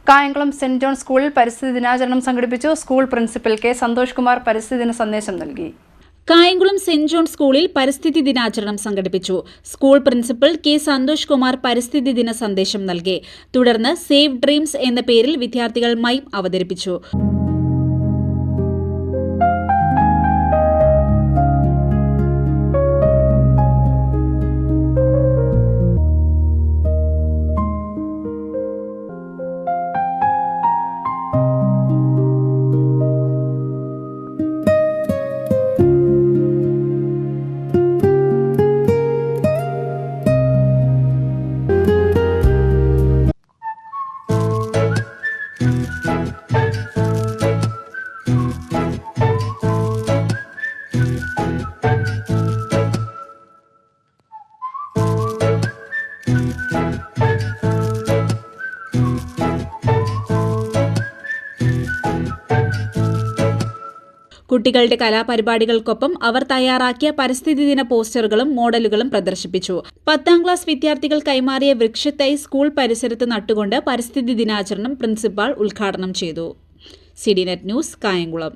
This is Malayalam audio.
കായംകുളം സെന്റ് ജോൺ സ്കൂളിൽ പരിസ്ഥിതി ദിനാചരണം സംഘടിപ്പിച്ചു. School principal K Santhosh Kumar പരിസ്ഥിതി ദിന സന്ദേശം നൽകി. കായംകുളം സെന്റ് ജോൺ സ്കൂളിൽ പരിസ്ഥിതി ദിനാചരണം സംഘടിപ്പിച്ചു. School principal K Santhosh Kumar പരിസ്ഥിതി ദിന സന്ദേശം നൽകി. തുടർന്ന് സേവ് ഡ്രീംസ് എന്ന പേരിൽ വിദ്യാർത്ഥികൾ മൈം അവതരിപ്പിച്ചു. കുട്ടികളുടെ കലാപരിപാടികൾക്കൊപ്പം അവർ തയ്യാറാക്കിയ പരിസ്ഥിതി ദിന പോസ്റ്ററുകളും മോഡലുകളും പ്രദർശിപ്പിച്ചു. 10ാം ക്ലാസ് വിദ്യാർത്ഥികൾ കൈമാറിയ വൃക്ഷത്തൈ സ്കൂൾ പരിസരത്ത് നട്ടുകൊണ്ട് പരിസ്ഥിതി ദിനാചരണം പ്രിൻസിപ്പാൾ ഉദ്ഘാടനം ചെയ്തു. CDNet news, Kayamkulam.